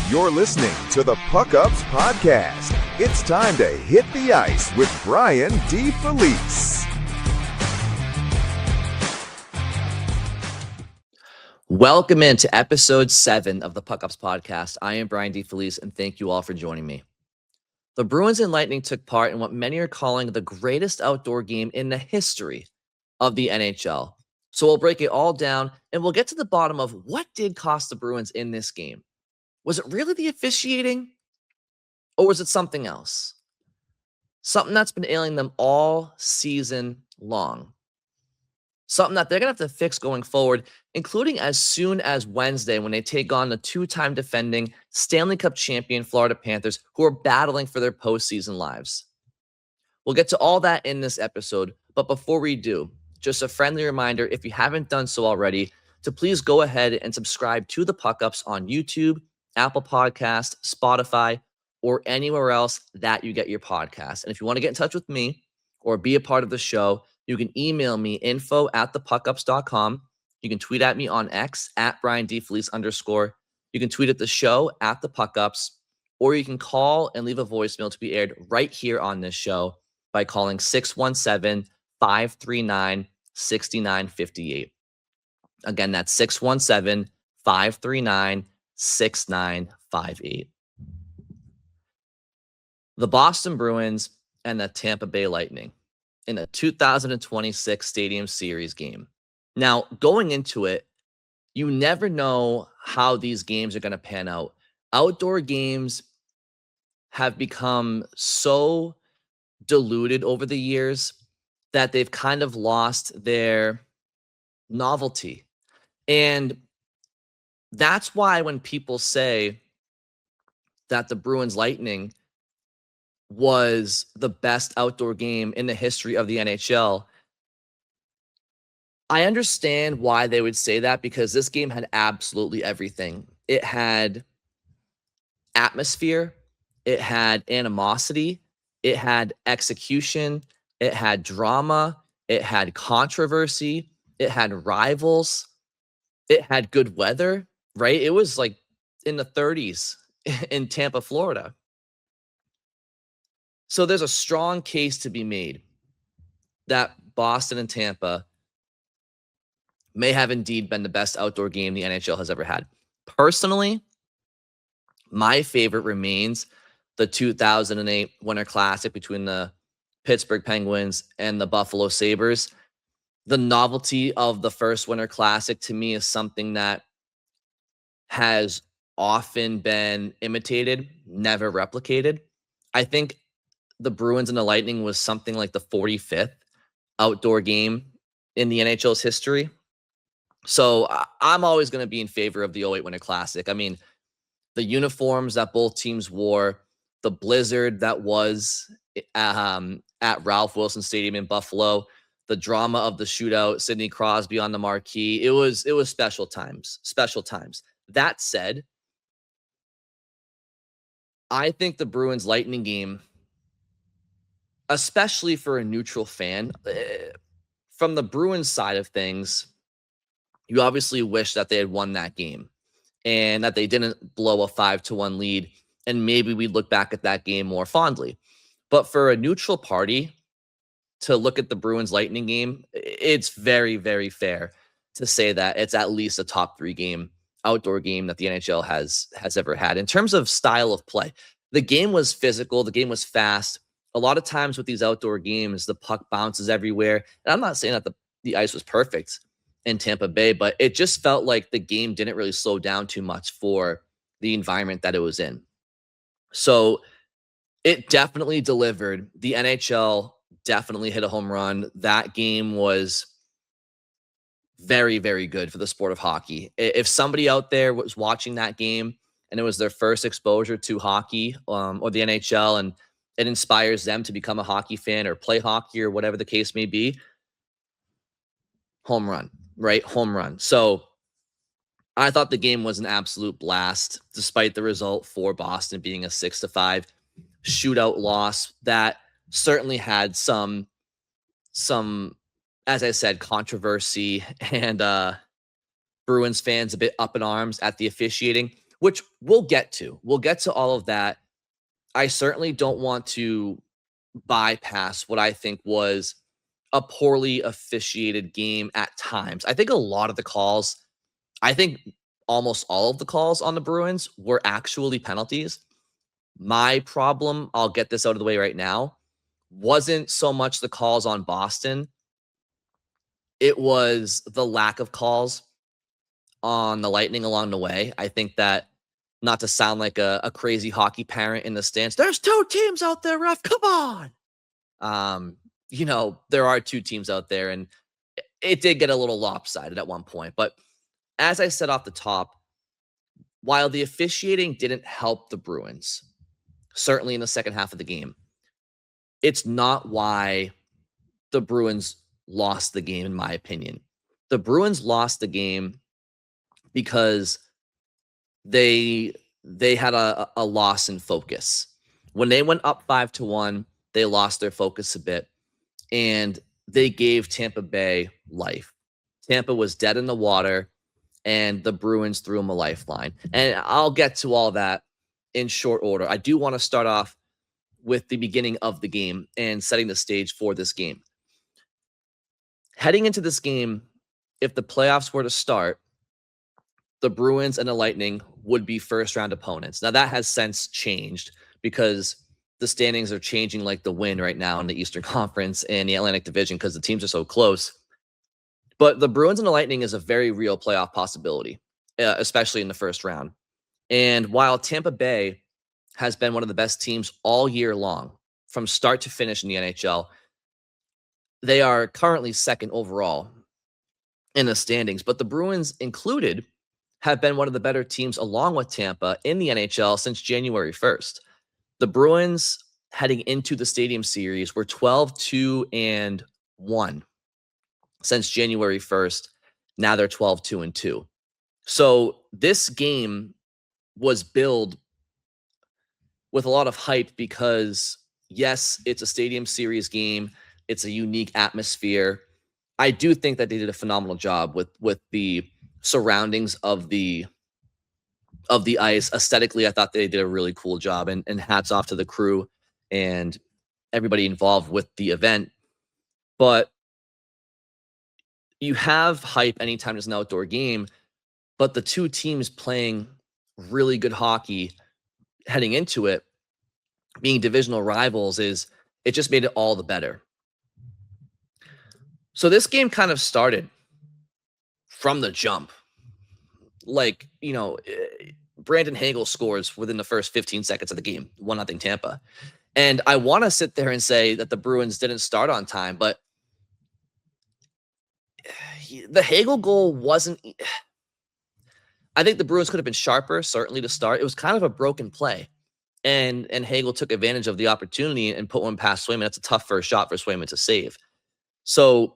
You're listening to the PuckUps Podcast. It's time to hit the ice with Brian DeFelice. Welcome into episode 7 of the PuckUps Podcast. I am Brian DeFelice, and thank you all for joining me. The Bruins and Lightning took part in what many are calling the greatest outdoor game in the history of the NHL. So we'll break it all down, and we'll get to the bottom of what did cost the Bruins in this game. Was it really the officiating, or was it something else? Something that's been ailing them all season long. Something that they're going to have to fix going forward, including as soon as Wednesday when they take on the two-time defending Stanley Cup champion Florida Panthers, who are battling for their postseason lives. We'll get to all that in this episode, but before we do, just a friendly reminder, if you haven't done so already, to please go ahead and subscribe to the PuckUps on YouTube, Apple Podcast, Spotify, or anywhere else that you get your podcasts. And if you want to get in touch with me or be a part of the show, you can email me info@thepuckups.com. You can tweet at me on X at @BrianDFelice_. You can tweet at the show at the PuckUps, or you can call and leave a voicemail to be aired right here on this show by calling 617-539-6958. Again, that's 617-539-6958. The Boston Bruins and the Tampa Bay Lightning in a 2026 Stadium Series game. Now, going into it, you never know how these games are going to pan out. Outdoor games have become so diluted over the years that they've kind of lost their novelty. And that's why when people say that the Bruins Lightning was the best outdoor game in the history of the NHL, I understand why they would say that, because this game had absolutely everything. It had atmosphere, it had animosity, it had execution, it had drama, it had controversy, it had rivals, it had good weather, right? It was like in the 30s in Tampa, Florida. So there's a strong case to be made that Boston and Tampa may have indeed been the best outdoor game the NHL has ever had. Personally, my favorite remains the 2008 Winter Classic between the Pittsburgh Penguins and the Buffalo Sabres. The novelty of the first Winter Classic to me is something that has often been imitated, never replicated. I think the Bruins and the Lightning was something like the 45th outdoor game in the NHL's history. So I'm always going to be in favor of the 08 Winter Classic. I mean, the uniforms that both teams wore, the blizzard that was at Ralph Wilson Stadium in Buffalo, the drama of the shootout, Sidney Crosby on the marquee. It was special times. That said, I think the Bruins Lightning game, especially for a neutral fan, from the Bruins side of things, you obviously wish that they had won that game and that they didn't blow a 5-1 lead, and maybe we'd look back at that game more fondly. But for a neutral party to look at the Bruins Lightning game, it's very, very fair to say that it's at least a top 3 game, outdoor game that the NHL has ever had. In terms of style of play, the game was physical, the game was fast. A lot of times with these outdoor games, the puck bounces everywhere. And I'm not saying that the ice was perfect in Tampa Bay, but it just felt like the game didn't really slow down too much for the environment that it was in. So it definitely delivered. The NHL definitely hit a home run. That game was very, very good for the sport of hockey. If somebody out there was watching that game and it was their first exposure to hockey or the NHL, and it inspires them to become a hockey fan or play hockey or whatever the case may be, home run, right? Home run. So I thought the game was an absolute blast, despite the result for Boston being a 6-5 shootout loss that certainly had some, as I said, controversy and Bruins fans a bit up in arms at the officiating. which we'll get to. We'll get to all of that. I certainly don't want to bypass what I think was a poorly officiated game at times. I think a lot of the calls, I think almost all of the calls on the Bruins were actually penalties. My problem, I'll get this out of the way right now, wasn't so much the calls on Boston. It was the lack of calls on the Lightning along the way. I think that, not to sound like a crazy hockey parent in the stands, there's two teams out there, ref, come on. There are two teams out there, and it did get a little lopsided at one point. But as I said off the top, while the officiating didn't help the Bruins, certainly in the second half of the game, it's not why the Bruins lost the game, in my opinion. The Bruins lost the game because they had a loss in focus. When they went up 5-1, they lost their focus a bit, and they gave Tampa Bay life. Tampa was dead in the water, and the Bruins threw them a lifeline. And I'll get to all that in short order. I do want to start off with the beginning of the game and setting the stage for this game. Heading into this game, if the playoffs were to start, the Bruins and the Lightning would be first-round opponents. Now, that has since changed because the standings are changing like the wind right now in the Eastern Conference and the Atlantic Division because the teams are so close. But the Bruins and the Lightning is a very real playoff possibility, especially in the first round. And while Tampa Bay has been one of the best teams all year long, from start to finish in the NHL, they are currently second overall in the standings. But the Bruins included have been one of the better teams along with Tampa in the NHL since January 1st. The Bruins heading into the Stadium Series were 12-2-1 since January 1st. Now they're 12-2-2. So this game was billed with a lot of hype because, yes, it's a Stadium Series game. It's a unique atmosphere. I do think that they did a phenomenal job with the surroundings of the ice. Aesthetically, I thought they did a really cool job, and hats off to the crew and everybody involved with the event. But you have hype anytime there's an outdoor game, but the two teams playing really good hockey heading into it, being divisional rivals, it just made it all the better. So this game kind of started from the jump. Like, Brandon Hagel scores within the first 15 seconds of the game, 1-0 Tampa. And I want to sit there and say that the Bruins didn't start on time, but the Hagel goal wasn't. I think the Bruins could have been sharper, certainly to start. It was kind of a broken play. And Hagel took advantage of the opportunity and put one past Swayman. That's a tough first shot for Swayman to save. So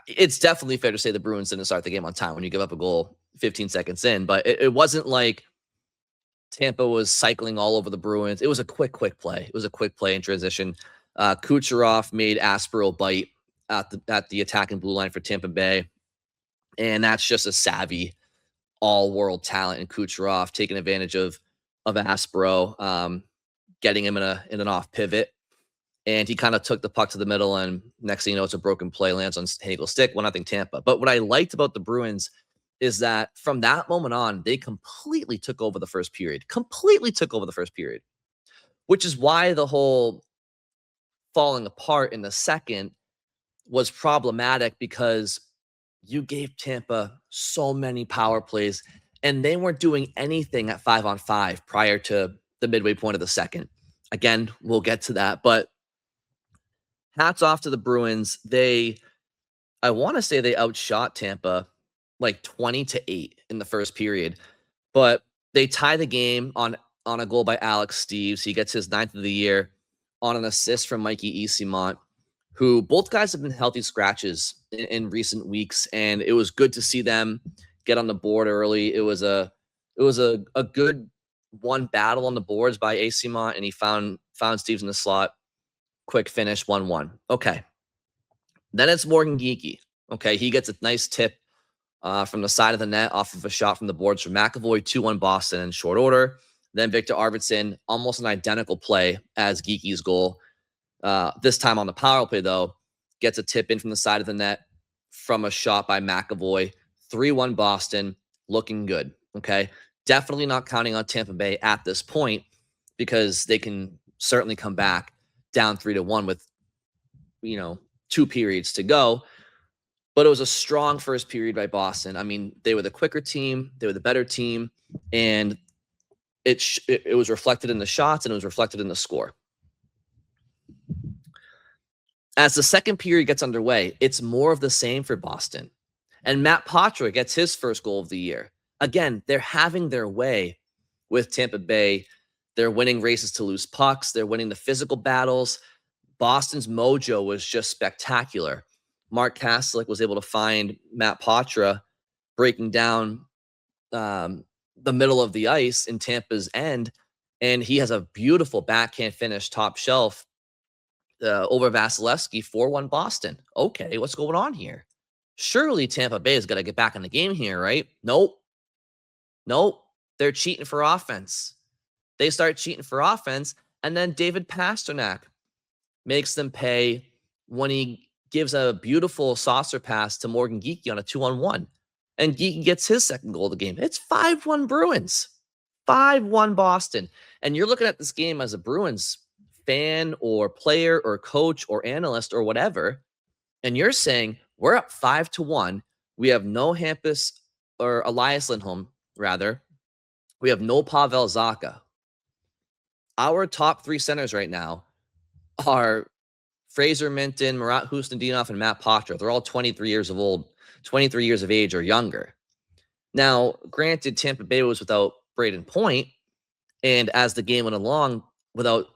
it's definitely fair to say the Bruins didn't start the game on time when you give up a goal 15 seconds in. But it wasn't like Tampa was cycling all over the Bruins. It was a quick play. It was a quick play in transition. Kucherov made Aspero bite at the attacking blue line for Tampa Bay. And that's just a savvy all-world talent in Kucherov, taking advantage of Aspero, getting him in an off pivot. And he kind of took the puck to the middle, and next thing you know, it's a broken play, lands on Hagel's stick, 1-0 Tampa. But what I liked about the Bruins is that from that moment on, they completely took over the first period, which is why the whole falling apart in the second was problematic, because you gave Tampa so many power plays, and they weren't doing anything at 5-on-5 prior to the midway point of the second. Again, we'll get to that, but hats off to the Bruins. I want to say they outshot Tampa like 20-8 in the first period, but they tie the game on a goal by Alex Steeves. He gets his 9th of the year on an assist from Mikey Eyssimont, who both guys have been healthy scratches in recent weeks, and it was good to see them get on the board early. It was a good one battle on the boards by Eyssimont, and he found Steeves in the slot. Quick finish, 1-1. Okay. Then it's Morgan Geekie. Okay, he gets a nice tip from the side of the net off of a shot from the boards from McAvoy, 2-1 Boston in short order. Then Victor Arvidsson, almost an identical play as Geeky's goal. This time on the power play, though, gets a tip in from the side of the net from a shot by McAvoy. 3-1 Boston, looking good, okay? Definitely not counting on Tampa Bay at this point because they can certainly come back down 3-1 with, 2 periods to go. But it was a strong first period by Boston. I mean, they were the quicker team, they were the better team, and it was reflected in the shots and it was reflected in the score. As the second period gets underway, it's more of the same for Boston. And Matt Patra gets his first goal of the year. Again, they're having their way with Tampa Bay. They're winning races to lose pucks. They're winning the physical battles. Boston's mojo was just spectacular. Mark Kastelik was able to find Matt Patra breaking down the middle of the ice in Tampa's end, and he has a beautiful backhand finish top shelf over Vasilevsky, 4-1 Boston. Okay, what's going on here? Surely Tampa Bay is going to get back in the game here, right? Nope. They're cheating for offense. They start cheating for offense, and then David Pastrnak makes them pay when he gives a beautiful saucer pass to Morgan Geekie on a 2-on-1. And Geekie gets his second goal of the game. It's 5-1 Bruins. 5-1 Boston. And you're looking at this game as a Bruins fan or player or coach or analyst or whatever, and you're saying, we're up 5-1. We have no Hampus or Elias Lindholm, rather. We have no Pavel Zacha. Our top 3 centers right now are Fraser Minton, Marat Husnudinov, and Matt Patra. They're all 23 years of age or younger. Now, granted, Tampa Bay was without Braden Point, and as the game went along, without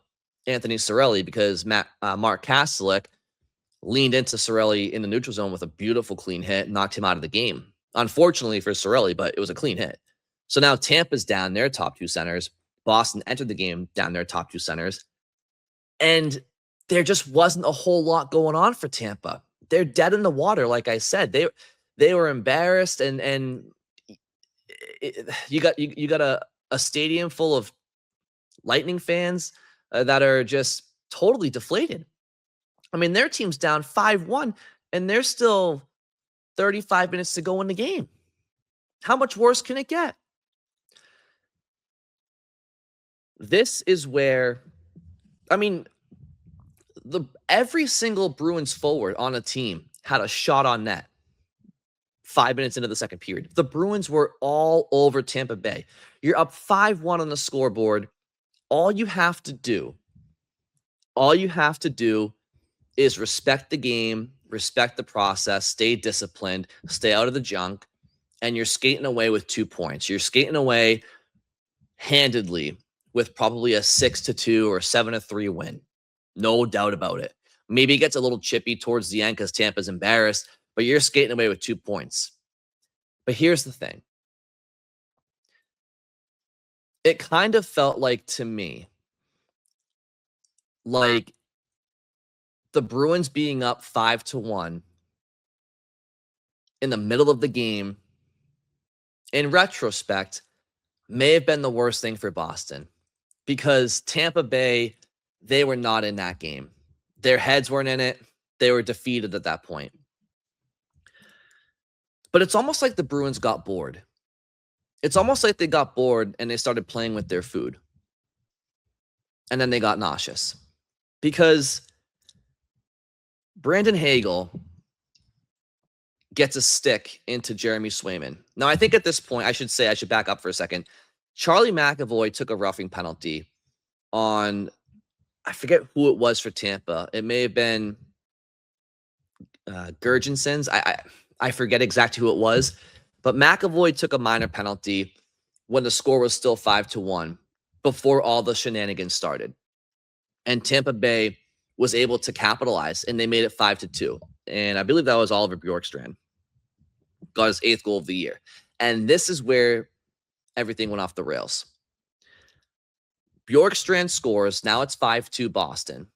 Anthony Cirelli, because Mark Kastelik leaned into Cirelli in the neutral zone with a beautiful clean hit, knocked him out of the game. Unfortunately for Cirelli, but it was a clean hit. So now Tampa's down their top 2 centers. Boston entered the game down their top 2 centers. And there just wasn't a whole lot going on for Tampa. They're dead in the water, like I said. They were embarrassed, and you got a stadium full of Lightning fans that are just totally deflated. I mean, their team's down 5-1, and there's still 35 minutes to go in the game. How much worse can it get? This is where, I mean, every single Bruins forward on a team had a shot on net 5 minutes into the second period. The Bruins were all over Tampa Bay. You're up 5-1 on the scoreboard. All you have to do is respect the game, respect the process, stay disciplined, stay out of the junk, and you're skating away with 2 points. You're skating away handedly with probably a 6-2 or 7-3 win. No doubt about it. Maybe it gets a little chippy towards the end because Tampa's embarrassed, but you're skating away with 2 points. But here's the thing. It kind of felt like, to me, like the Bruins being up 5-1 in the middle of the game, in retrospect, may have been the worst thing for Boston because Tampa Bay, they were not in that game. Their heads weren't in it. They were defeated at that point. But it's almost like the Bruins got bored. It's almost like they got bored and they started playing with their food. And then they got nauseous. Because Brandon Hagel gets a stick into Jeremy Swayman. Now, I think at this point, I should back up for a second. Charlie McAvoy took a roughing penalty on, I forget who it was for Tampa. It may have been Gurgensons. I forget exactly who it was. But McAvoy took a minor penalty when the score was still 5-1 before all the shenanigans started. And Tampa Bay was able to capitalize, and they made it 5-2. And I believe that was Oliver Bjorkstrand. Got his 8th goal of the year. And this is where everything went off the rails. Bjorkstrand scores. Now it's 5-2 Boston.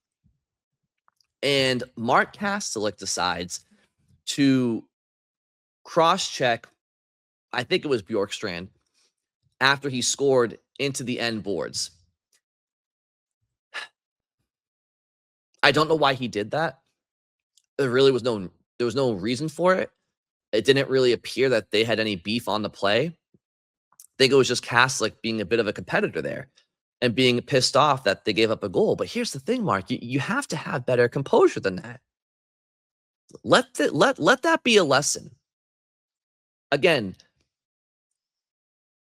And Mark Kastelik decides to cross-check I think it was Bjorkstrand, after he scored into the end boards. I don't know why he did that. There was no reason for it. It didn't really appear that they had any beef on the play. I think it was just Kaslik being a bit of a competitor there and being pissed off that they gave up a goal. But here's the thing, Mark, you have to have better composure than that. Let that be a lesson. Again,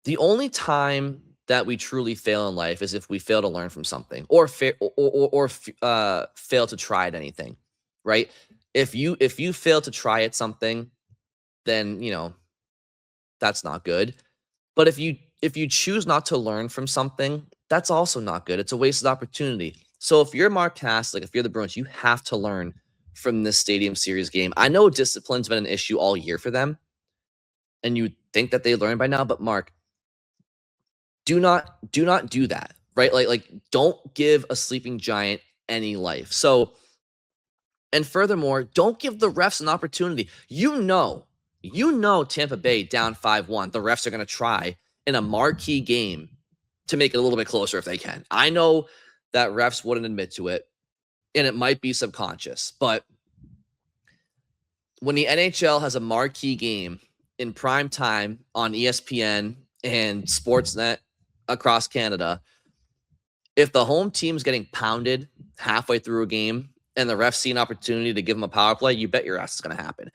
the only time that we truly fail in life is if we fail to learn from something or fail to try at anything, right? If you fail to try at something, then that's not good. But if you choose not to learn from something, that's also not good. It's a wasted opportunity. So if you're Mark Kaslik, if you're the Bruins, you have to learn from this Stadium Series game. I know discipline's been an issue all year for them, and you think that they learned by now, but Mark, do not do that, right? Like don't give a sleeping giant any life. So, and furthermore, don't give the refs an opportunity. You know Tampa Bay down 5-1. The refs are going to try in a marquee game to make it a little bit closer if they can. I know that refs wouldn't admit to it, and it might be subconscious, but when the NHL has a marquee game in prime time on ESPN and Sportsnet across Canada, if the home team's getting pounded halfway through a game and the refs see an opportunity to give them a power play, you bet your ass it's going to happen.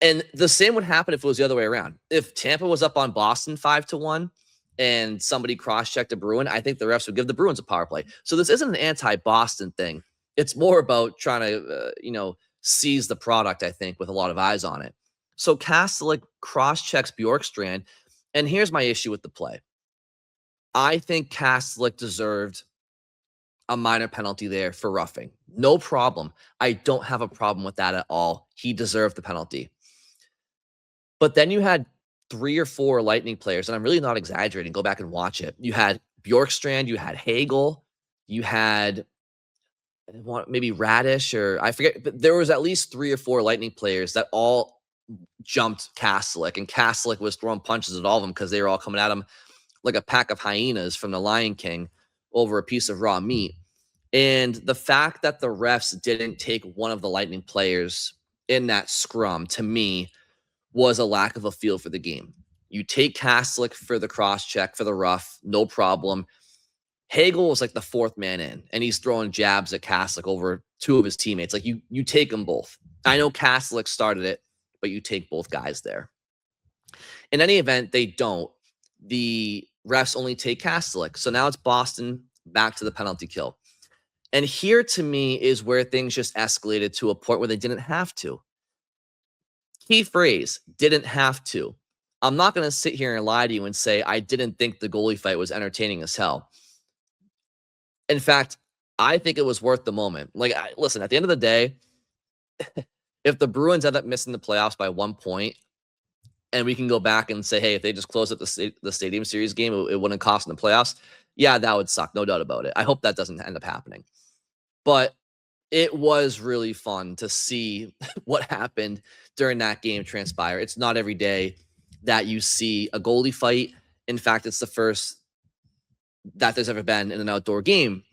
And the same would happen if it was the other way around. If Tampa was up on Boston 5-1 and somebody cross-checked a Bruin, I think the refs would give the Bruins a power play. So this isn't an anti-Boston thing. It's more about trying to, seize the product, I think, with a lot of eyes on it. So Kaslik cross-checks Bjorkstrand, and here's my issue with the play. I think Kaslik deserved a minor penalty there for roughing. No problem. I don't have a problem with that at all. He deserved the penalty. But then you had 3 or 4 Lightning players, and I'm really not exaggerating. Go back and watch it. You had Bjorkstrand, you had Hagel, you had maybe Radish, or I forget, but there was at least 3 or 4 Lightning players that all jumped Kaslik, and Kaslik was throwing punches at all of them because they were all coming at him like a pack of hyenas from the Lion King over a piece of raw meat. And the fact that the refs didn't take one of the Lightning players in that scrum, to me, was a lack of a feel for the game. You take Kaslik for the cross-check, for the rough, no problem. Hagel was like the 4th man in, and he's throwing jabs at Kaslik over 2 of his teammates. Like, you take them both. I know Kaslik started it, but you take both guys there. In any event, they don't. The refs only take Kaslik. So now it's Boston back to the penalty kill. And here, to me, is where things just escalated to a point where they didn't have to. Key phrase, didn't have to. I'm not going to sit here and lie to you and say I didn't think the goalie fight was entertaining as hell. In fact, I think it was worth the moment. Like, listen, at the end of the day, if the Bruins end up missing the playoffs by 1 point, and we can go back and say, hey, if they just close up the Stadium Series game, it wouldn't cost them the playoffs. Yeah, that would suck. No doubt about it. I hope that doesn't end up happening. But it was really fun to see what happened during that game transpire. It's not every day that you see a goalie fight. In fact, it's the first that there's ever been in an outdoor game.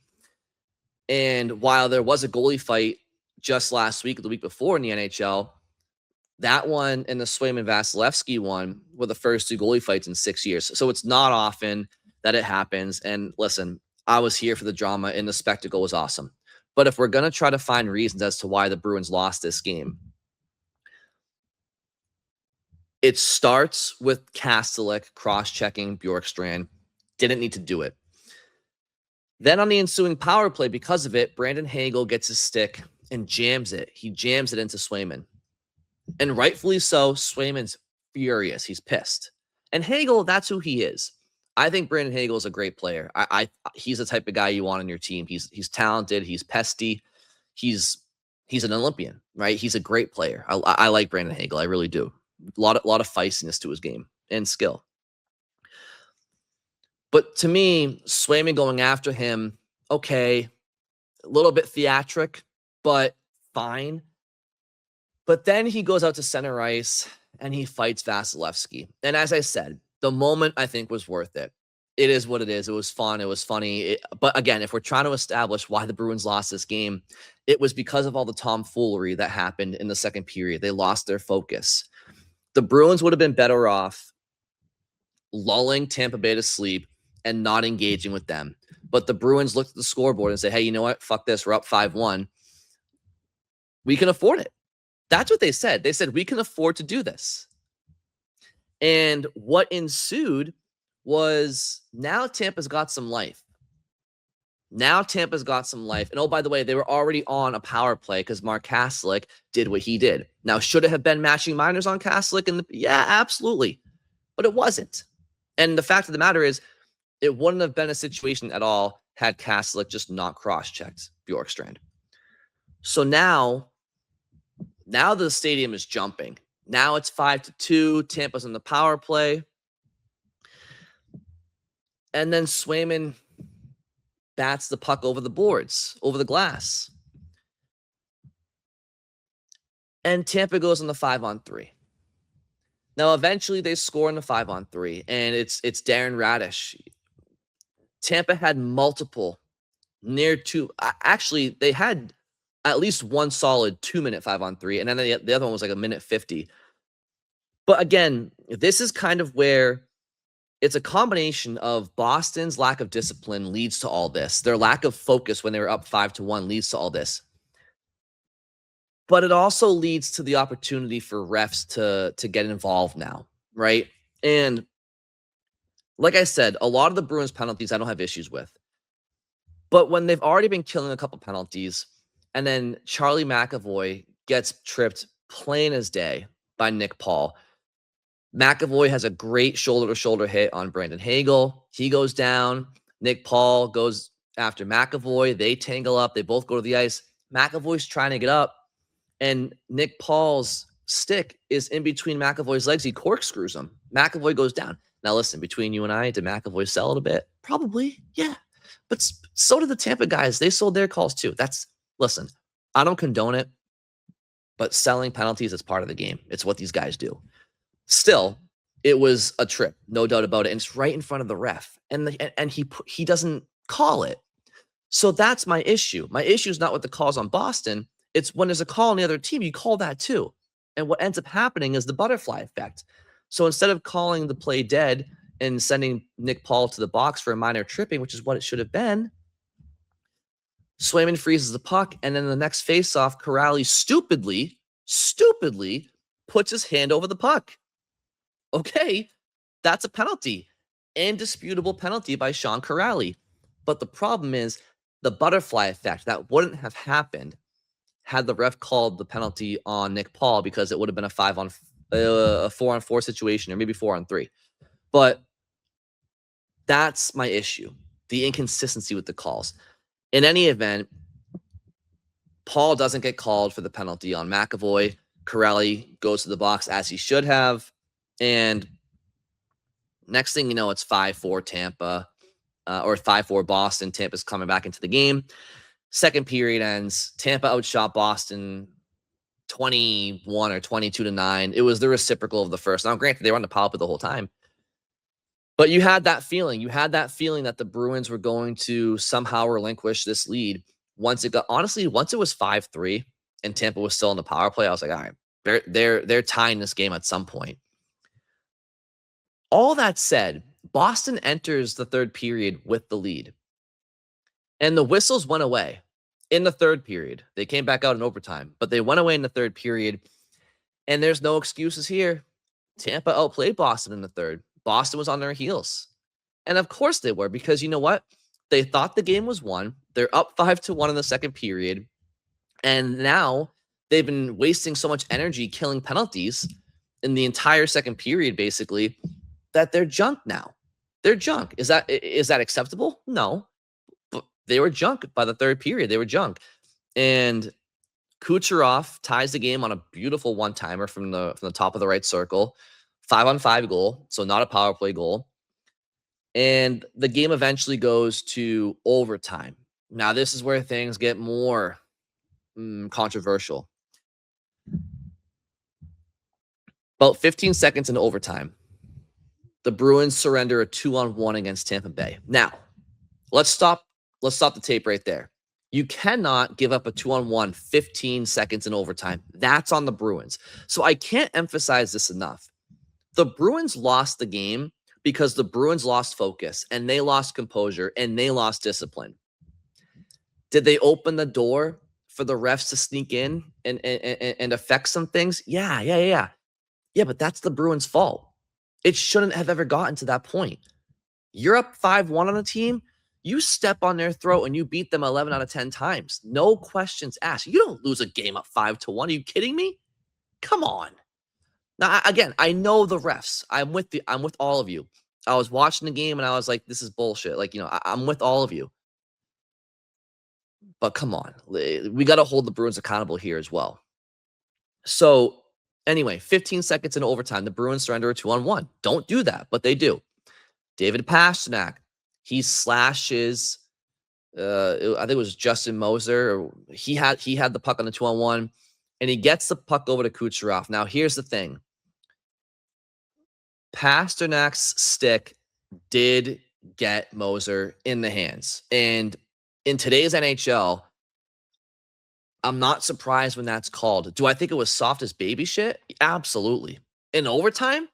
And while there was a goalie fight just last week, the week before in the NHL, that one and the Swayman-Vasilevsky one were the first 2 goalie fights in 6 years. So it's not often that it happens. And listen, I was here for the drama, and the spectacle was awesome. But if we're going to try to find reasons as to why the Bruins lost this game, it starts with Kaslik cross-checking Bjorkstrand. Didn't need to do it. Then on the ensuing power play, because of it, Brandon Hagel gets his stick and jams it. He jams it into Swayman. And rightfully so, Swayman's furious. He's pissed. And Hagel, that's who he is. I think Brandon Hagel is a great player. He's the type of guy you want on your team. He's talented. He's pesty. He's an Olympian, right? He's a great player. I like Brandon Hagel. I really do. A lot of feistiness to his game and skill. But to me, Swayman going after him, okay, a little bit theatric, but fine. But then he goes out to center ice and he fights Vasilevsky. And as I said, the moment I think was worth it. It is what it is. It was fun. It was funny. But again, if we're trying to establish why the Bruins lost this game, it was because of all the tomfoolery that happened in the second period. They lost their focus. The Bruins would have been better off lulling Tampa Bay to sleep and not engaging with them. But the Bruins looked at the scoreboard and said, hey, you know what? Fuck this. We're up 5-1. We can afford it. That's what they said. They said, we can afford to do this. And what ensued was now Tampa's got some life. Now Tampa's got some life. And oh, by the way, they were already on a power play because Mark Kaslick did what he did. Now, should it have been matching minors on Kaslick? Yeah, absolutely. But it wasn't. And the fact of the matter is, it wouldn't have been a situation at all had Kaslick just not cross-checked Bjorkstrand. So now the stadium is jumping. Now it's 5-2. Tampa's on the power play. And then Swayman bats the puck over the boards, over the glass. And Tampa goes on the 5-on-3. Now, eventually they score in the 5-on-3, and it's Darren Radish. Tampa had multiple near two. Actually, they had at least one solid 2-minute 5-on-3, and then the other one was like a minute 50. But again, this is kind of where it's a combination of Boston's lack of discipline leads to all this. Their lack of focus when they were up 5-1 leads to all this. But it also leads to the opportunity for refs to get involved now, right? And like I said, a lot of the Bruins penalties I don't have issues with. But when they've already been killing a couple penalties, and then Charlie McAvoy gets tripped plain as day by Nick Paul. McAvoy has a great shoulder-to-shoulder hit on Brandon Hagel. He goes down. Nick Paul goes after McAvoy. They tangle up. They both go to the ice. McAvoy's trying to get up, and Nick Paul's stick is in between McAvoy's legs. He corkscrews him. McAvoy goes down. Now, listen, between you and I, did McAvoy sell it a bit? Probably, yeah. But so did the Tampa guys. They sold their calls too. Listen, I don't condone it, but selling penalties is part of the game. It's what these guys do. Still, it was a trip, no doubt about it. And it's right in front of the ref. And he doesn't call it. So that's my issue. My issue is not with the calls on Boston. It's when there's a call on the other team, you call that too. And what ends up happening is the butterfly effect. So instead of calling the play dead and sending Nick Paul to the box for a minor tripping, which is what it should have been, Swayman freezes the puck, and then the next faceoff, Corrali stupidly puts his hand over the puck. Okay, that's a penalty. Indisputable penalty by Sean Corrali. But the problem is the butterfly effect. That wouldn't have happened had the ref called the penalty on Nick Paul, because it would have been a 4-on-4 situation, or maybe 4-on-3. But that's my issue, the inconsistency with the calls. In any event, Paul doesn't get called for the penalty on McAvoy. Corrali goes to the box as he should have. And next thing you know, it's 5-4 Tampa, or 5-4 Boston. Tampa's coming back into the game. Second period ends. Tampa outshot Boston 21 or 22-9. It was the reciprocal of the first. Now, granted, they were on the power play the whole time. But you had that feeling. You had that feeling that the Bruins were going to somehow relinquish this lead. Once it was 5-3 and Tampa was still on the power play, I was like, all right, they're tying this game at some point. All that said, Boston enters the third period with the lead. And the whistles went away in the third period. They came back out in overtime, but they went away in the third period. And there's no excuses here. Tampa outplayed Boston in the third. Boston was on their heels. And of course they were, because you know what? They thought the game was won. They're up 5-1 in the second period. And now they've been wasting so much energy killing penalties in the entire second period, basically, that they're junk now. They're junk. Is that acceptable? No. But they were junk by the third period. They were junk. And Kucherov ties the game on a beautiful one-timer from the top of the right circle. 5-on-5 goal, so not a power play goal. And the game eventually goes to overtime. Now, this is where things get more controversial. About 15 seconds into overtime, the Bruins surrender a 2-on-1 against Tampa Bay. Now, let's stop the tape right there. You cannot give up a 2-on-1 15 seconds in overtime. That's on the Bruins. So I can't emphasize this enough. The Bruins lost the game because the Bruins lost focus and they lost composure and they lost discipline. Did they open the door for the refs to sneak in and affect some things? Yeah. Yeah, but that's the Bruins' fault. It shouldn't have ever gotten to that point. You're up 5-1 on a team. You step on their throat and you beat them 11 out of 10 times. No questions asked. You don't lose a game up 5-1. Are you kidding me? Come on. Now, again, I know the refs. I'm with all of you. I was watching the game and I was like, this is bullshit. Like, I'm with all of you. But come on. We got to hold the Bruins accountable here as well. So, anyway, 15 seconds into overtime, the Bruins surrender a 2-on-1. Don't do that, but they do. David Pastrnak, he slashes. I think it was Justin Moser. He had the puck on the 2-on-1, and he gets the puck over to Kucherov. Now, here's the thing: Pasternak's stick did get Moser in the hands, and in today's NHL, I'm not surprised when that's called. Do I think it was soft as baby shit? Absolutely. In overtime,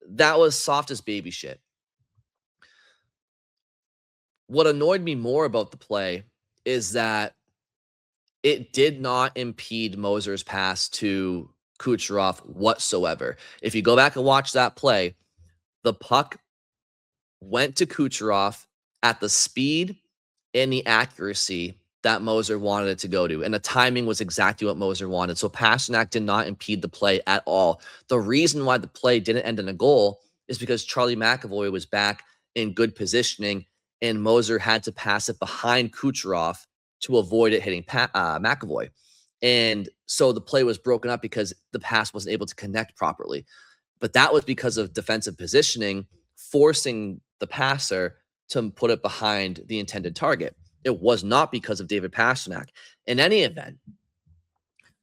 that was soft as baby shit. What annoyed me more about the play is that it did not impede Moser's pass to Kucherov whatsoever. If you go back and watch that play, the puck went to Kucherov at the speed and the accuracy that Moser wanted it to go to. And the timing was exactly what Moser wanted. So Pastrnak did not impede the play at all. The reason why the play didn't end in a goal is because Charlie McAvoy was back in good positioning and Moser had to pass it behind Kucherov to avoid it hitting McAvoy. And so the play was broken up because the pass wasn't able to connect properly. But that was because of defensive positioning, forcing the passer to put it behind the intended target. It was not because of David Pastrnak. In any event,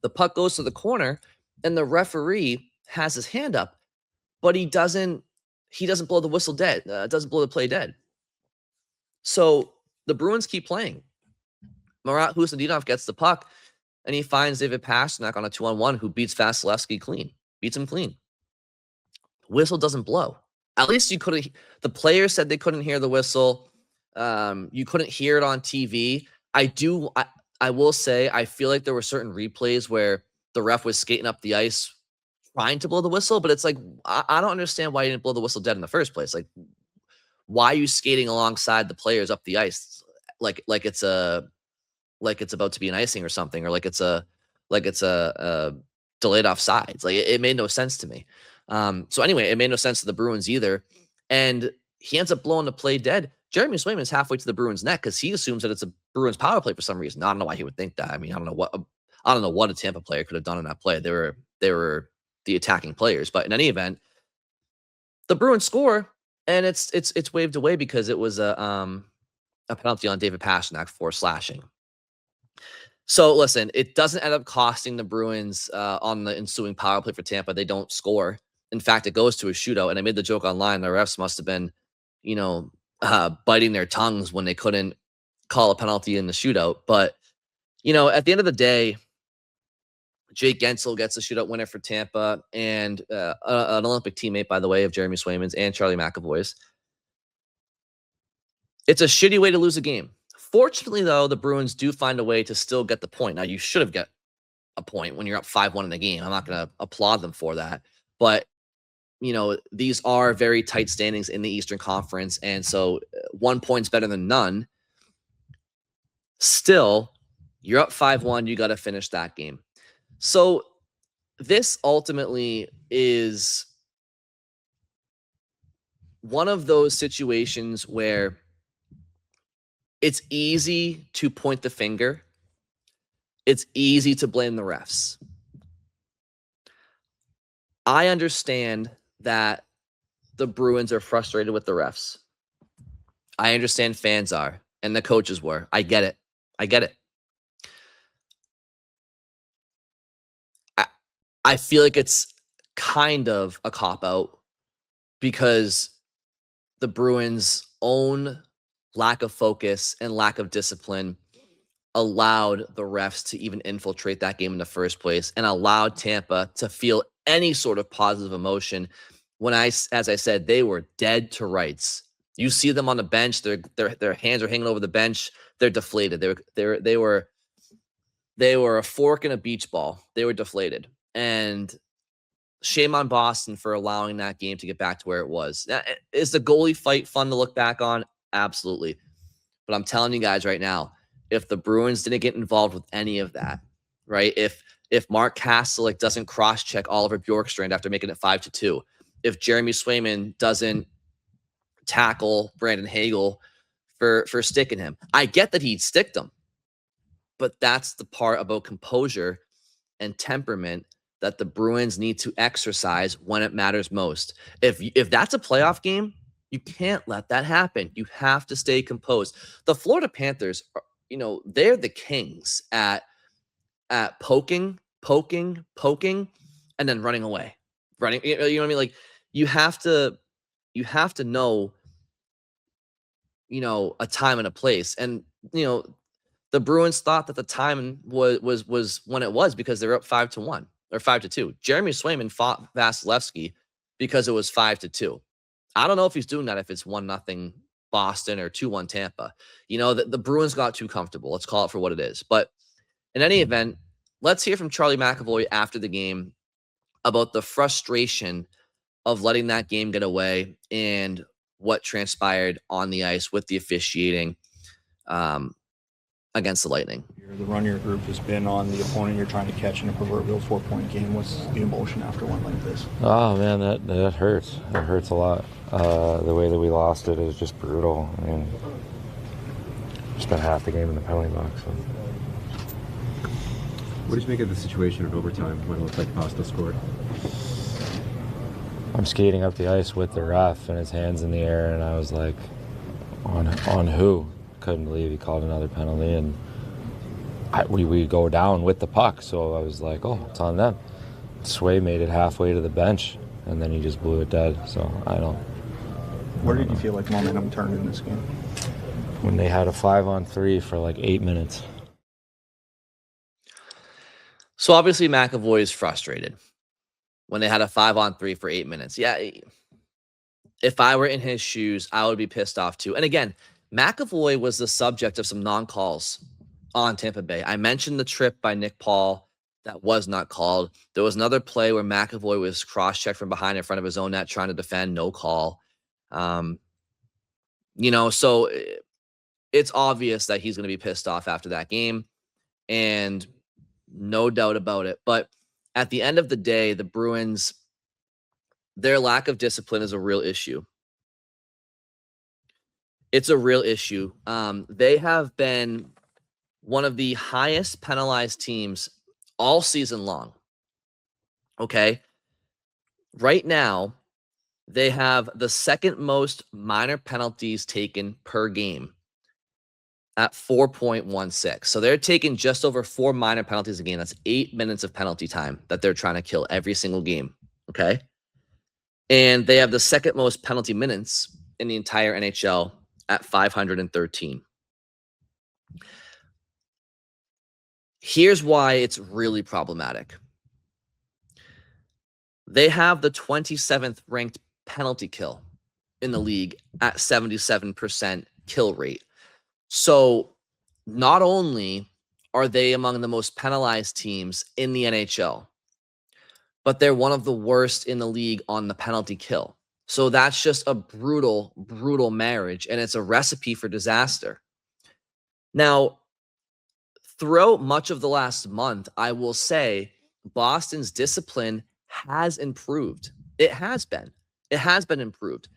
the puck goes to the corner and the referee has his hand up, but he doesn't blow the whistle dead, doesn't blow the play dead. So the Bruins keep playing. Marat Husadinov gets the puck and he finds David Pastrnak on a 2-on-1 who beats Vasilevsky clean, beats him clean. Whistle doesn't blow. At least you couldn't. The players said they couldn't hear the whistle. You couldn't hear it on TV. I will say, I feel like there were certain replays where the ref was skating up the ice trying to blow the whistle, but it's like, I don't understand why you didn't blow the whistle dead in the first place. Like, why are you skating alongside the players up the ice? Like it's about to be an icing or something, or like it's a delayed offsides. Like it made no sense to me. So anyway, it made no sense to the Bruins either. And he ends up blowing the play dead. Jeremy Swayman's halfway to the Bruins' net because he assumes that it's a Bruins power play for some reason. I don't know why he would think that. I mean, I don't know what a Tampa player could have done in that play. They were the attacking players. But in any event, the Bruins score, and it's waved away because it was a penalty on David Pastrnak for slashing. So listen, it doesn't end up costing the Bruins on the ensuing power play for Tampa. They don't score. In fact, it goes to a shootout. And I made the joke online. The refs must have been, biting their tongues when they couldn't call a penalty in the shootout. But, at the end of the day, Jake Gensel gets the shootout winner for Tampa and an Olympic teammate, by the way, of Jeremy Swayman's and Charlie McAvoy's. It's a shitty way to lose a game. Fortunately, though, the Bruins do find a way to still get the point. Now, you should have got a point when you're up 5-1 in the game. I'm not going to applaud them for that. But, these are very tight standings in the Eastern Conference. And so 1 point's better than none. Still, you're up 5-1. You got to finish that game. So this ultimately is one of those situations where it's easy to point the finger. It's easy to blame the refs. I understand that the Bruins are frustrated with the refs. I understand fans are, and the coaches were. I get it. I feel like it's kind of a cop-out because the Bruins' own lack of focus and lack of discipline allowed the refs to even infiltrate that game in the first place and allowed Tampa to feel any sort of positive emotion when as I said, they were dead to rights. You see them on the bench, their hands are hanging over the bench, they're deflated. They were a fork in a beach ball. They were deflated. And shame on Boston for allowing that game to get back to where it was. Now, is the goalie fight fun to look back on? Absolutely. But I'm telling you guys right now, if the Bruins didn't get involved with any of that, right? If Mark Kastelik doesn't cross-check Oliver Bjorkstrand after making it 5-2, if Jeremy Swayman doesn't tackle Brandon Hagel for sticking him, I get that he'd stick them, but that's the part about composure and temperament that the Bruins need to exercise when it matters most. If that's a playoff game, you can't let that happen. You have to stay composed. The Florida Panthers, they're the kings at poking, and then running away. Running, you know what I mean? Like you have to know, a time and a place. And the Bruins thought that the time was when it was because they were up 5-1 or 5-2. Jeremy Swayman fought Vasilevsky because it was 5-2. I don't know if he's doing that if it's 1-0 Boston or 2-1 Tampa. The Bruins got too comfortable. Let's call it for what it is. But in any event, let's hear from Charlie McAvoy after the game about the frustration of letting that game get away and what transpired on the ice with the officiating against the Lightning. The run your group has been on the opponent you're trying to catch in a proverbial 4-point game. What's the emotion after one like this? Oh, man, that hurts. It hurts a lot. The way that we lost it is just brutal. I mean, spent half the game in the penalty box. So. What did you make of the situation in overtime when it looked like Pasta scored? I'm skating up the ice with the ref and his hands in the air, and I was like, on who? Couldn't believe he called another penalty, and we go down with the puck, so I was like, oh, it's on them. Sway made it halfway to the bench, and then he just blew it dead, so I don't. Where did you feel like momentum turned in this game? When they had a 5-on-3 for like 8 minutes. So obviously McAvoy is frustrated when they had a 5-on-3 for 8 minutes. Yeah, if I were in his shoes, I would be pissed off too. And again, McAvoy was the subject of some non-calls on Tampa Bay. I mentioned the trip by Nick Paul that was not called. There was another play where McAvoy was cross-checked from behind in front of his own net trying to defend, no call. So it's obvious that he's going to be pissed off after that game, and no doubt about it. But at the end of the day, the Bruins, their lack of discipline is a real issue. It's a real issue. They have been one of the highest penalized teams all season long. Okay. Right now, they have the second most minor penalties taken per game at 4.16. So they're taking just over 4 minor penalties a game. That's 8 minutes of penalty time that they're trying to kill every single game. Okay. And they have the second most penalty minutes in the entire NHL at 513. Here's why it's really problematic. They have the 27th ranked penalty kill in the league at 77% kill rate. So not only are they among the most penalized teams in the NHL, but they're one of the worst in the league on the penalty kill. So that's just a brutal, brutal marriage, and it's a recipe for disaster. Now, throughout much of the last month, I will say Boston's discipline has improved. It has been improved.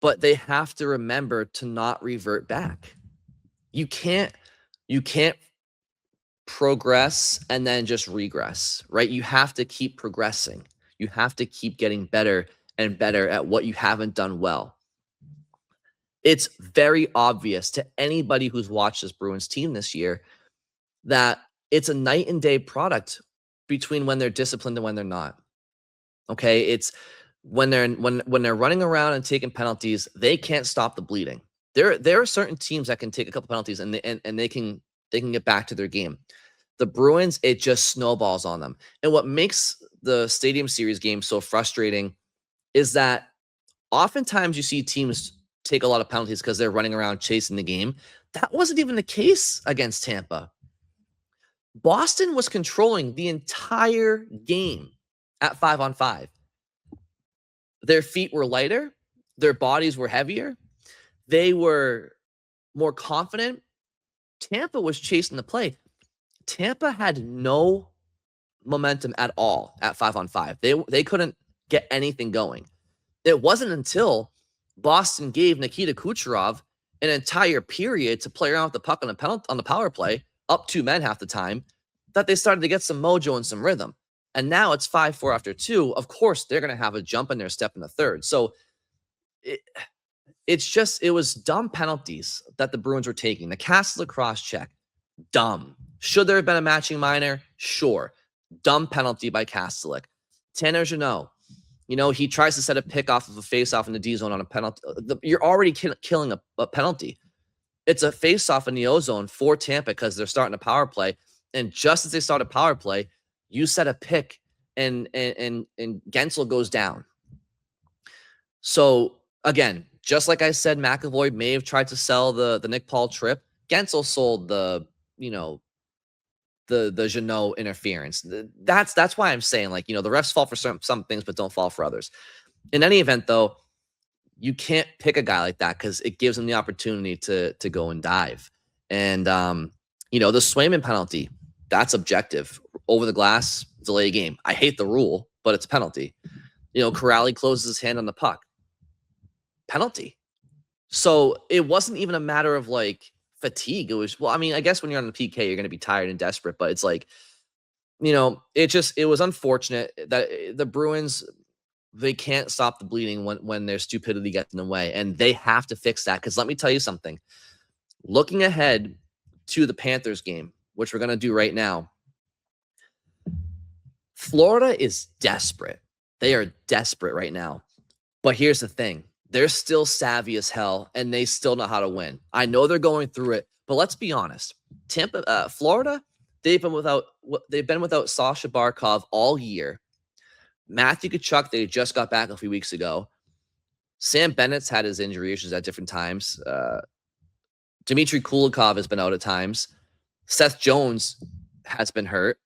But they have to remember to not revert back. You can't progress and then just regress, right? You have to keep progressing. You have to keep getting better and better at what you haven't done well. It's very obvious to anybody who's watched this Bruins team this year that it's a night and day product between when they're disciplined and when they're not. Okay, it's when they're running around and taking penalties, they can't stop the bleeding. There are certain teams that can take a couple penalties and they can get back to their game. The Bruins, it just snowballs on them. And what makes the Stadium Series game so frustrating is that oftentimes you see teams take a lot of penalties because they're running around chasing the game. That wasn't even the case against Tampa. Boston was controlling the entire game at 5-on-5. Their feet were lighter. Their bodies were heavier. They were more confident. Tampa was chasing the play. Tampa had no momentum at all at 5-on-5. They couldn't get anything going. It wasn't until Boston gave Nikita Kucherov an entire period to play around with the puck on the power play, up 2 men half the time, that they started to get some mojo and some rhythm. And now it's 5-4 after 2. Of course, they're going to have a jump in their step in the third. So it was dumb penalties that the Bruins were taking. The Castle cross check, dumb. Should there have been a matching minor? Sure. Dumb penalty by Kastelik. Tanner Jeannot, he tries to set a pick off of a face-off in the D zone on a penalty. You're already killing a penalty. It's a face-off in the O zone for Tampa because they're starting a power play. And just as they start a power play, you set a pick and Gensel goes down. So again, just like I said, McAvoy may have tried to sell the Nick Paul trip. Gensel sold the Jeannot interference. That's why I'm saying, the refs fall for some things, but don't fall for others. In any event, though, you can't pick a guy like that because it gives him the opportunity to go and dive. And the Swayman penalty, that's objective. Over the glass, delay game. I hate the rule, but it's a penalty. Corrali closes his hand on the puck. Penalty. So it wasn't even a matter of fatigue. It was, I guess when you're on the PK, you're going to be tired and desperate, but it's it was unfortunate that the Bruins, they can't stop the bleeding when their stupidity gets in the way, and they have to fix that. Because let me tell you something. Looking ahead to the Panthers game, which we're going to do right now, Florida is desperate. They are desperate right now. But here's the thing. They're still savvy as hell, and they still know how to win. I know they're going through it, but let's be honest. Florida, they've been without Sasha Barkov all year. Matthew Tkachuk, they just got back a few weeks ago. Sam Bennett's had his injury issues at different times. Dmitry Kulikov has been out at times. Seth Jones has been hurt.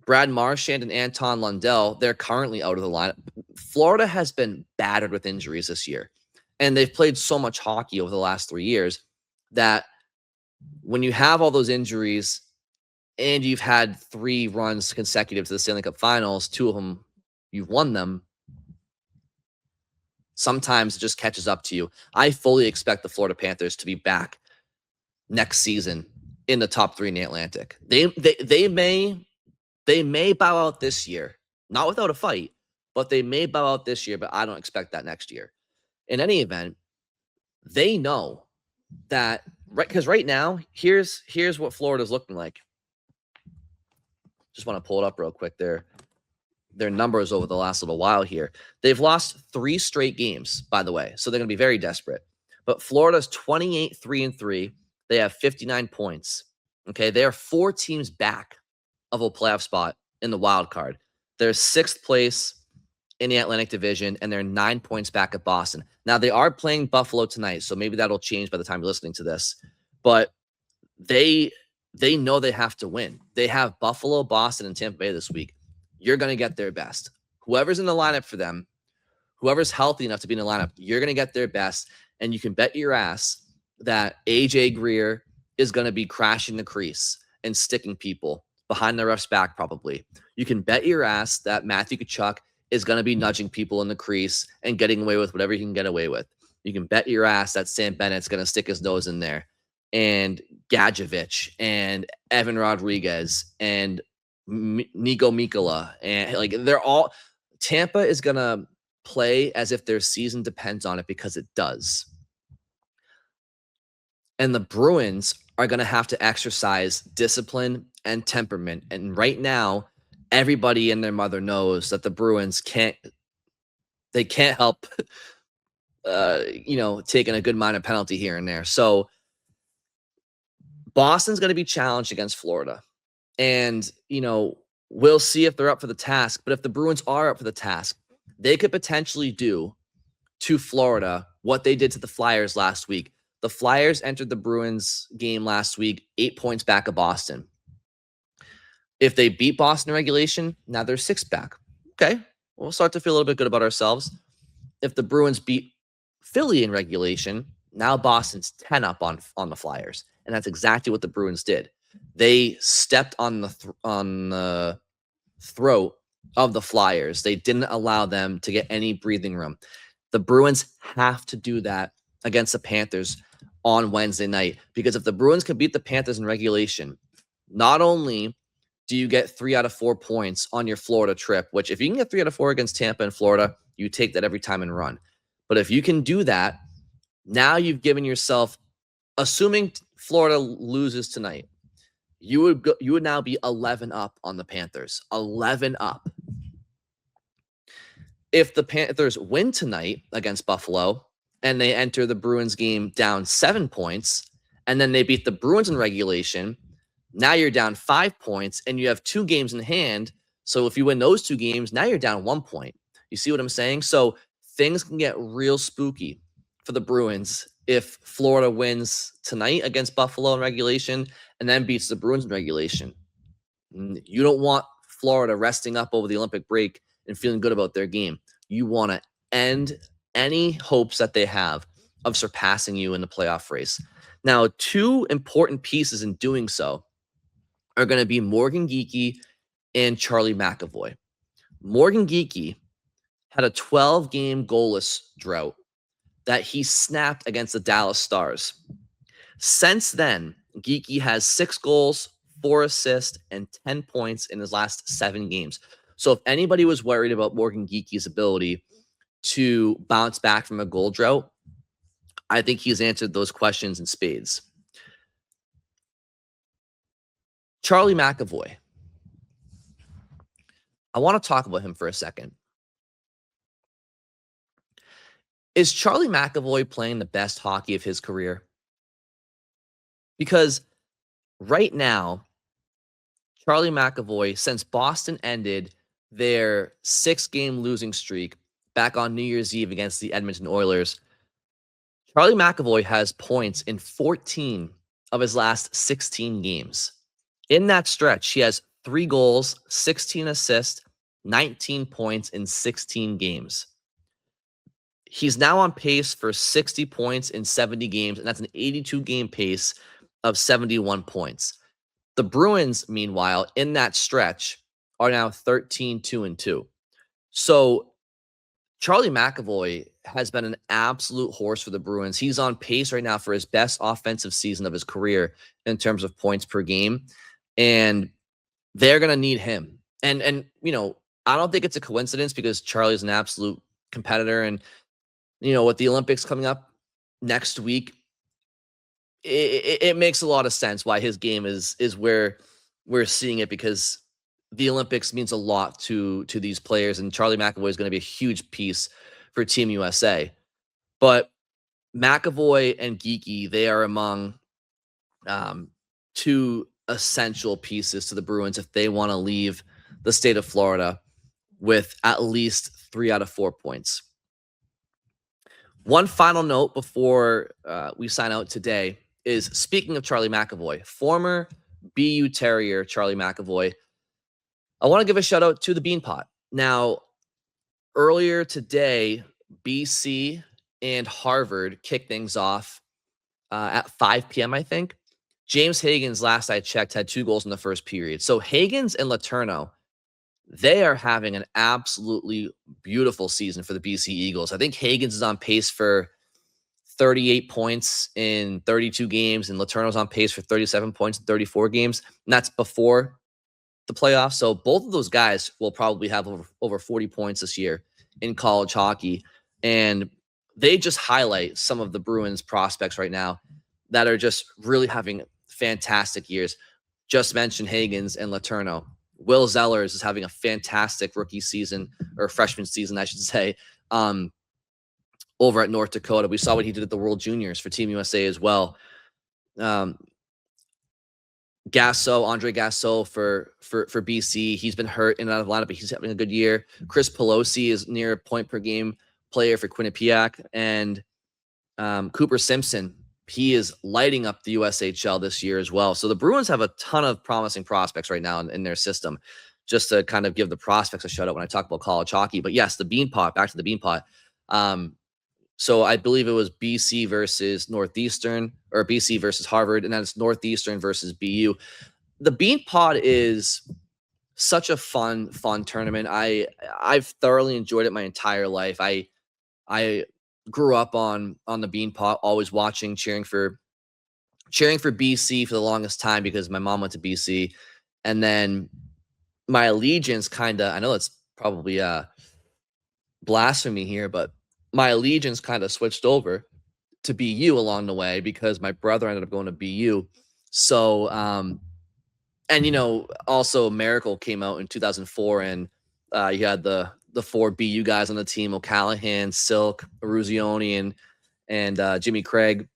Brad Marchand and Anton Lundell, they're currently out of the lineup. Florida has been battered with injuries this year, and they've played so much hockey over the last 3 years that when you have all those injuries and you've had 3 runs consecutive to the Stanley Cup Finals, 2 of them you've won them, sometimes it just catches up to you. I fully expect the Florida Panthers to be back next season in the top 3 in the Atlantic. They may bow out this year, not without a fight, but they may bow out this year, but I don't expect that next year. In any event, they know that, because right now, here's what Florida's looking like. Just want to pull it up real quick. Their numbers over the last little while here. They've lost 3 straight games, by the way, so they're going to be very desperate. But Florida's 28-3-3. They have 59 points. Okay, they are 4 teams back of a playoff spot in the wild card. They're 6th place in the Atlantic Division, and they're 9 points back at Boston. Now, they are playing Buffalo tonight, so maybe that'll change by the time you're listening to this. But they know they have to win. They have Buffalo, Boston, and Tampa Bay this week. You're going to get their best. Whoever's in the lineup for them, whoever's healthy enough to be in the lineup, you're going to get their best, and you can bet your ass that AJ Greer is going to be crashing the crease and sticking people behind the ref's back probably. You can bet your ass that Matthew Tkachuk is going to be nudging people in the crease and getting away with whatever he can get away with. You can bet your ass that Sam Bennett's going to stick his nose in there, and Gadjevich and Evan Rodriguez and Nico Mikkola. And they're all, Tampa is going to play as if their season depends on it, because it does. And the Bruins are going to have to exercise discipline and temperament. And right now, everybody and their mother knows that the Bruins can't help, taking a good minor penalty here and there. So Boston's going to be challenged against Florida. And, we'll see if they're up for the task. But if the Bruins are up for the task, they could potentially do to Florida what they did to the Flyers last week. The Flyers entered the Bruins game last week 8 points back of Boston. If they beat Boston in regulation, now they're 6 back. Okay, we'll start to feel a little bit good about ourselves. If the Bruins beat Philly in regulation, now Boston's 10 up on the Flyers. And that's exactly what the Bruins did. They stepped on the throat of the Flyers. They didn't allow them to get any breathing room. The Bruins have to do that against the Panthers on Wednesday night, because if the Bruins can beat the Panthers in regulation, not only do you get 3 out of 4 points on your Florida trip, which if you can get 3 out of 4 against Tampa and Florida, you take that every time and run. But if you can do that, now you've given yourself, assuming Florida loses tonight, you would now be 11 up on the Panthers. 11 up. If the Panthers win tonight against Buffalo and they enter the Bruins game down 7 points, and then they beat the Bruins in regulation, now you're down 5 points and you have 2 games in hand. So if you win those 2 games, now you're down 1 point. You see what I'm saying? So things can get real spooky for the Bruins if Florida wins tonight against Buffalo in regulation and then beats the Bruins in regulation. You don't want Florida resting up over the Olympic break and feeling good about their game. You want to end any hopes that they have of surpassing you in the playoff race. Now, 2 important pieces in doing so are going to be Morgan Geekie and Charlie McAvoy. Morgan Geekie had a 12-game goalless drought that he snapped against the Dallas Stars. Since then, Geekie has 6 goals, 4 assists, and 10 points in his last 7 games. So if anybody was worried about Morgan Geekie's ability to bounce back from a goal drought, I think he's answered those questions in spades. Charlie McAvoy. I want to talk about him for a second. Is Charlie McAvoy playing the best hockey of his career? Because right now, Charlie McAvoy, since Boston ended their 6-game losing streak back on New Year's Eve against the Edmonton Oilers, Charlie McAvoy has points in 14 of his last 16 games. In that stretch, he has 3 goals, 16 assists, 19 points in 16 games. He's now on pace for 60 points in 70 games, and that's an 82-game pace of 71 points. The Bruins, meanwhile, in that stretch, are now 13-2-2. So Charlie McAvoy has been an absolute horse for the Bruins. He's on pace right now for his best offensive season of his career in terms of points per game, and they're going to need him. And I don't think it's a coincidence, because Charlie's an absolute competitor, and with the Olympics coming up next week, it makes a lot of sense why his game is where we're seeing it, because the Olympics means a lot to these players, and Charlie McAvoy is going to be a huge piece for Team USA. But McAvoy and Geekie, they are among 2 essential pieces to the Bruins if they want to leave the state of Florida with at least 3 out of 4 points. One final note before we sign out today is, speaking of Charlie McAvoy, former BU Terrier Charlie McAvoy, I want to give a shout out to the Beanpot. Now, earlier today, BC and Harvard kicked things off at 5 p.m., I think. James Higgins, last I checked, had 2 goals in the first period. So Higgins and Letourneau, they are having an absolutely beautiful season for the BC Eagles. I think Higgins is on pace for 38 points in 32 games, and Letourneau's on pace for 37 points in 34 games. And that's before the playoffs. So both of those guys will probably have over 40 points this year in college hockey. And they just highlight some of the Bruins prospects right now that are just really having fantastic years. Just mentioned Higgins and Letourneau. Will Zellers is having a fantastic rookie season, or freshman season, I should say, over at North Dakota. We saw what he did at the World Juniors for Team USA as well. Andre Gasso for BC. He's been hurt in and out of the lineup, but he's having a good year. Chris Pelosi is near a point per game player for Quinnipiac. And Cooper Simpson, he is lighting up the USHL this year as well. So the Bruins have a ton of promising prospects right now in their system, just to kind of give the prospects a shout out when I talk about college hockey. But yes, the Beanpot, back to the Beanpot. So I believe it was BC versus Northeastern, or BC versus Harvard, and then it's Northeastern versus BU. The Beanpot is such a fun tournament. I've thoroughly enjoyed it my entire life. I grew up on the Beanpot, always watching, cheering for BC for the longest time because my mom went to BC. And then my allegiance I know it's probably blasphemy here, but my allegiance kind of switched over to BU along the way because my brother ended up going to BU. So, and also Miracle came out in 2004, and you had the 4 BU guys on the team: O'Callahan, Silk, Eruzione, and Jimmy Craig.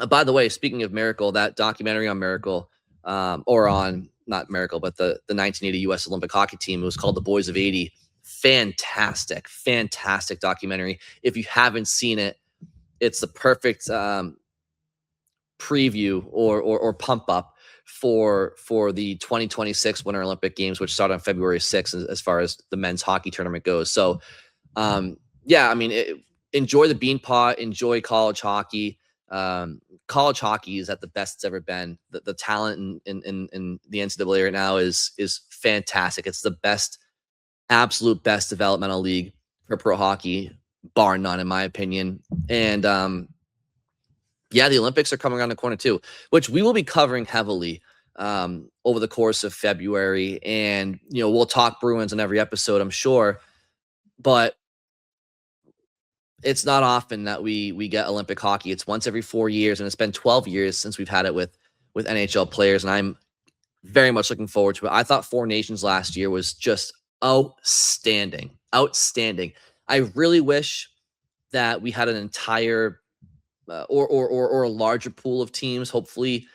By the way, speaking of Miracle, that documentary on Miracle, or on not Miracle, but the 1980 U.S. Olympic hockey team, it was called The Boys of 80. Fantastic documentary. If you haven't seen it, it's the perfect preview or pump up for the 2026 Winter Olympic Games, which start on February 6th as far as the men's hockey tournament goes. So, enjoy the Beanpot, enjoy college hockey. College hockey is at the best it's ever been. The talent in the NCAA right now is fantastic. It's the best, absolute best developmental league for pro hockey, bar none, in my opinion. And the Olympics are coming around the corner too, which we will be covering heavily over the course of February. And we'll talk Bruins in every episode, I'm sure, but it's not often that we get Olympic hockey. It's once every 4 years, and it's been 12 years since we've had it with NHL players, and I'm very much looking forward to it. I thought Four Nations last year was just outstanding. I really wish that we had an entire or a larger pool of teams. Hopefully,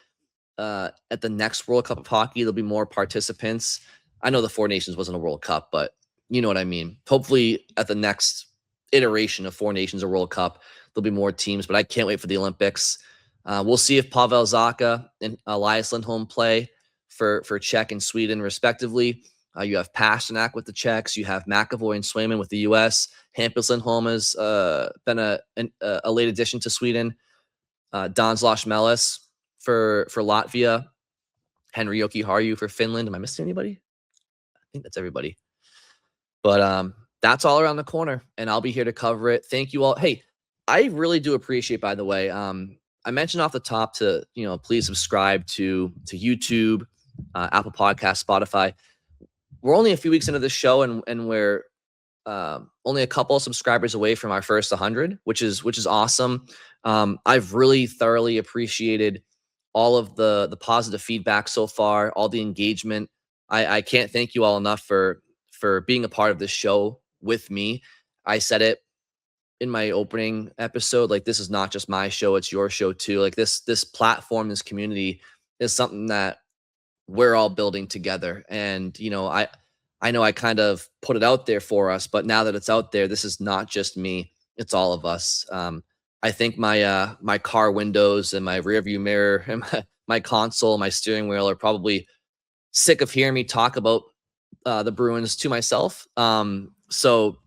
at the next World Cup of hockey, there'll be more participants. I know the Four Nations wasn't a World Cup, but you know what I mean. Hopefully, at the next iteration of Four Nations or World Cup, there'll be more teams. But I can't wait for the Olympics. We'll see if Pavel Zacha and Elias Lindholm play for Czech and Sweden, respectively. You have Pasternak with the Czechs. You have McAvoy and Swayman with the U.S. Hampus Lindholm has been a late addition to Sweden. Donslash Melis for Latvia. Henri Jokiharju for Finland. Am I missing anybody? I think that's everybody. But that's all around the corner, and I'll be here to cover it. Thank you all. Hey, I really do appreciate, by the way, I mentioned off the top to please subscribe to YouTube, Apple Podcast, Spotify. We're only a few weeks into this show, and we're only a couple of subscribers away from our first 100, which is awesome. I've really thoroughly appreciated all of the positive feedback so far, all the engagement. I can't thank you all enough for being a part of this show with me. I said it in my opening episode, like, this is not just my show, it's your show too. Like, this platform, this community is something that we're all building together. And, I know I kind of put it out there for us, but now that it's out there, this is not just me, it's all of us. I think my car windows and my rearview mirror and my console, my steering wheel are probably sick of hearing me talk about the Bruins to myself. So,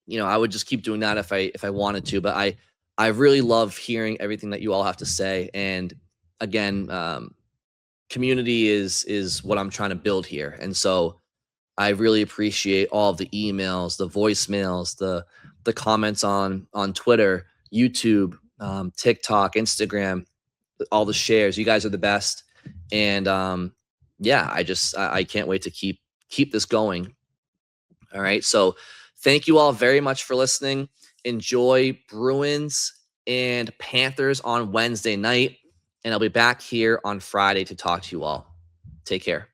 I would just keep doing that if I wanted to, but I really love hearing everything that you all have to say. And again, community is what I'm trying to build here. And so I really appreciate all of the emails, the voicemails, the comments on Twitter, YouTube, TikTok, Instagram, all the shares. You guys are the best. And I can't wait to keep this going. All right. So thank you all very much for listening. Enjoy Bruins and Panthers on Wednesday night. And I'll be back here on Friday to talk to you all. Take care.